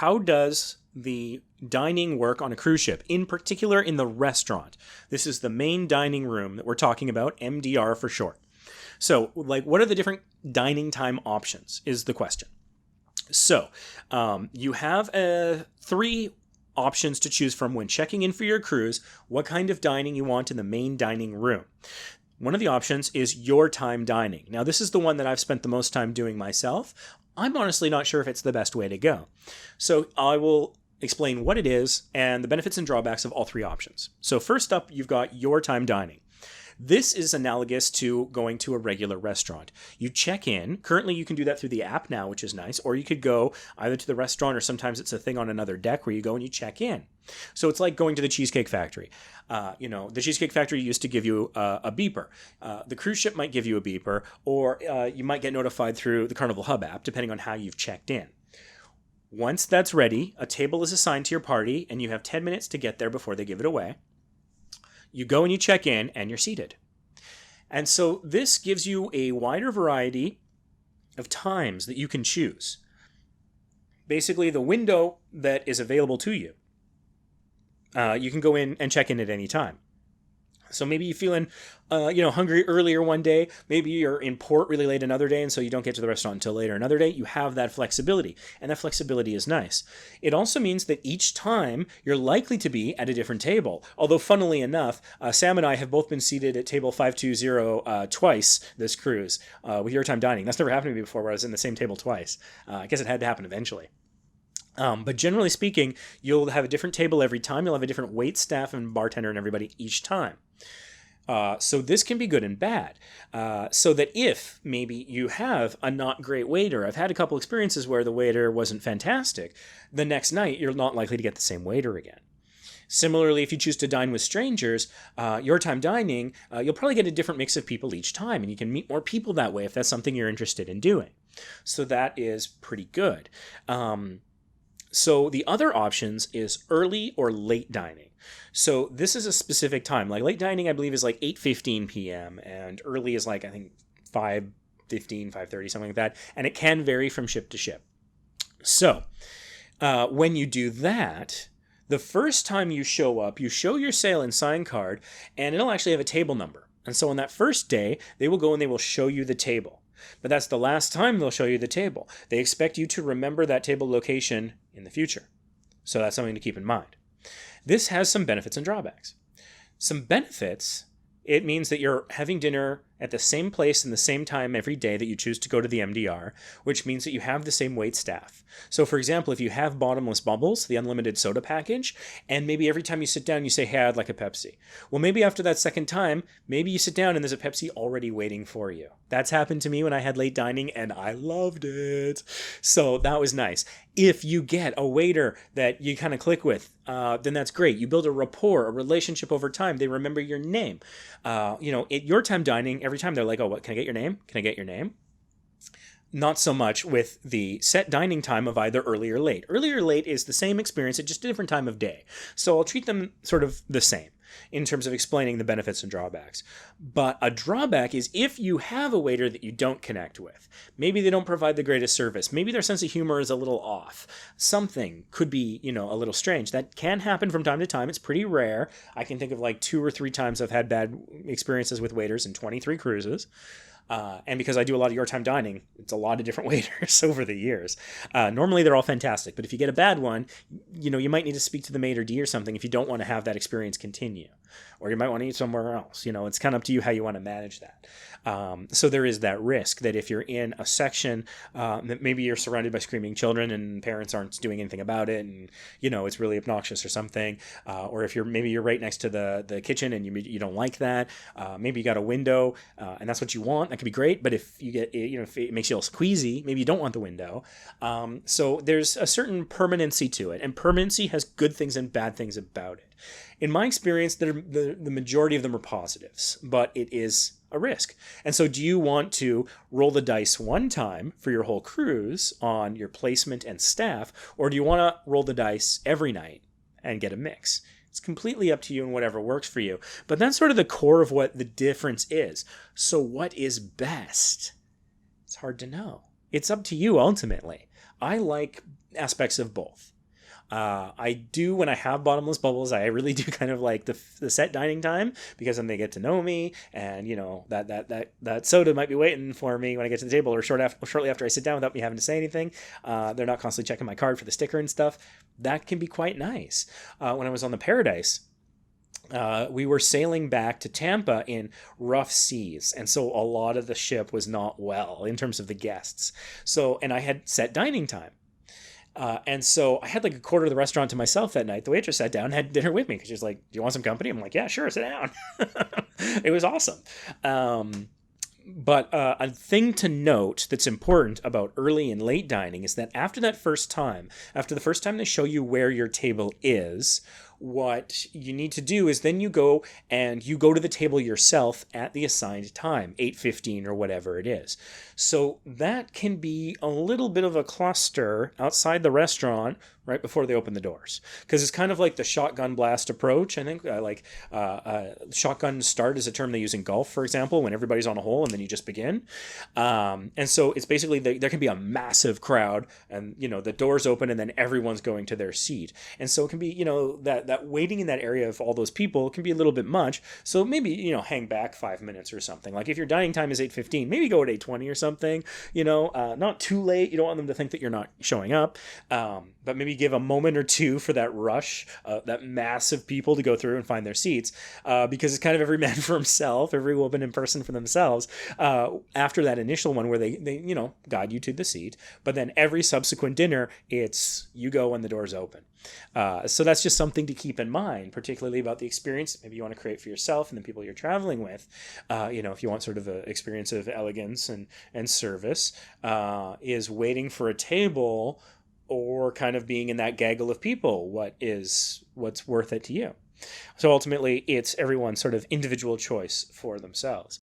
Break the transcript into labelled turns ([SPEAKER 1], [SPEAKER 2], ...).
[SPEAKER 1] how does the dining work on a cruise ship, in particular in the restaurant? This is the main dining room that we're talking about, MDR for short. So, like, what are the different dining time options is the question. So, you have three options to choose from when checking in for your cruise, what kind of dining you want in the main dining room. One of the options is your time dining. Now, this is the one that I've spent the most time doing myself. I'm honestly not sure if it's the best way to go. So I will explain what it is and the benefits and drawbacks of all three options. So first up, you've got your time dining. This is analogous to going to a regular restaurant. You check in. Currently, you can do that through the app now, which is nice. Or you could go either to the restaurant or sometimes it's a thing on another deck where you go and you check in. So it's like going to the Cheesecake Factory. The Cheesecake Factory used to give you a beeper. The cruise ship might give you a beeper, or you might get notified through the Carnival Hub app, depending on how you've checked in. Once that's ready, a table is assigned to your party, and you have 10 minutes to get there before they give it away. You go and you check in, and you're seated. And so this gives you a wider variety of times that you can choose. Basically, the window that is available to you, you can go in and check in at any time. So maybe you're feeling, hungry earlier one day. Maybe you're in port really late another day, and so you don't get to the restaurant until later another day. You have that flexibility, and that flexibility is nice. It also means that each time you're likely to be at a different table. Although, funnily enough, Sam and I have both been seated at table 520 twice this cruise with your time dining. That's never happened to me before, where I was in the same table twice. I guess it had to happen eventually. But generally speaking, you'll have a different table every time. You'll have a different wait staff and bartender and everybody each time. So this can be good and bad. So that if maybe you have a not great waiter, I've had a couple experiences where the waiter wasn't fantastic, the next night you're not likely to get the same waiter again. Similarly, if you choose to dine with strangers, your time dining, you'll probably get a different mix of people each time, and you can meet more people that way if that's something you're interested in doing. So that is pretty good. So the other options is early or late dining. So this is a specific time. Like late dining, I believe, is like 8:15 p.m. and early is like, I think, 5:15, 5:30, something like that. And it can vary from ship to ship. So when you do that, the first time you show up, you show your sail and sign card, and it'll actually have a table number. And so on that first day, they will go and they will show you the table. But that's the last time they'll show you the table. They expect you to remember that table location in the future. So that's something to keep in mind. This has some benefits and drawbacks. Some benefits, it means that you're having dinner at the same place and the same time every day that you choose to go to the MDR, which means that you have the same wait staff. So for example, if you have bottomless bubbles, the unlimited soda package, and maybe every time you sit down you say, hey, I'd like a Pepsi. Well, maybe after that second time, maybe you sit down and there's a Pepsi already waiting for you. That's happened to me when I had late dining and I loved it. So that was nice. If you get a waiter that you kind of click with, then that's great. You build a rapport, a relationship over time. They remember your name. At your time dining, every time they're like, oh, what, can I get your name? Can I get your name? Not so much with the set dining time of either early or late. Early or late is the same experience at just a different time of day. So I'll treat them sort of the same in terms of explaining the benefits and drawbacks. But a drawback is if you have a waiter that you don't connect with. Maybe they don't provide the greatest service. Maybe their sense of humor is a little off. Something could be, a little strange. That can happen from time to time. It's pretty rare. I can think of like 2 or 3 times I've had bad experiences with waiters in 23 cruises. And because I do a lot of your time dining, it's a lot of different waiters over the years. Normally they're all fantastic, but if you get a bad one, you might need to speak to the maitre d' or something if you don't want to have that experience continue. Or you might want to eat somewhere else. It's kind of up to you how you want to manage that. So there is that risk that if you're in a section that maybe you're surrounded by screaming children and parents aren't doing anything about it, and it's really obnoxious or something, or if you're right next to the kitchen and you don't like that, maybe you got a window and that's what you want. That could be great, but if you get if it makes you all squeezy, maybe you don't want the window. So there's a certain permanency to it, and permanency has good things and bad things about it. In my experience, the majority of them are positives, but it is a risk. And so do you want to roll the dice one time for your whole cruise on your placement and staff, or do you want to roll the dice every night and get a mix? It's completely up to you and whatever works for you. But that's sort of the core of what the difference is. So what is best? It's hard to know. It's up to you ultimately. I like aspects of both. I do, when I have bottomless bubbles, I really do kind of like the set dining time, because then they get to know me, and that soda might be waiting for me when I get to the table, or shortly after I sit down without me having to say anything. They're not constantly checking my card for the sticker and stuff. That can be quite nice. When I was on the Paradise, we were sailing back to Tampa in rough seas, and so a lot of the ship was not well in terms of the guests. And I had set dining time. And so I had like a quarter of the restaurant to myself that night. The waitress sat down and had dinner with me, because she's like, "Do you want some company?" I'm like, "Yeah, sure, sit down." It was awesome. But a thing to note that's important about early and late dining is that after the first time they show you where your table is, what you need to do is then you go to the table yourself at the assigned time, 8:15 or whatever it is. So that can be a little bit of a cluster outside the restaurant right before they open the doors, because it's kind of like the shotgun blast approach. I think shotgun start is a term they use in golf, for example, when everybody's on a hole and then you just begin. And so it's basically there can be a massive crowd, and the doors open and then everyone's going to their seat. And so it can be that waiting in that area of all those people can be a little bit much. So maybe hang back 5 minutes or something. Like if your dining time is 8:15, maybe go at 8:20 or something. Not too late. You don't want them to think that you're not showing up, but maybe give a moment or two for that rush, that mass of people to go through and find their seats, because it's kind of every man for himself, every woman in person for themselves. After that initial one where they guide you to the seat, but then every subsequent dinner, it's you go when the doors open. So that's just something to keep in mind, particularly about the experience maybe you want to create for yourself and the people you're traveling with. If you want sort of an experience of elegance and service, is waiting for a table, or kind of being in that gaggle of people, what's worth it to you. So ultimately, it's everyone's sort of individual choice for themselves.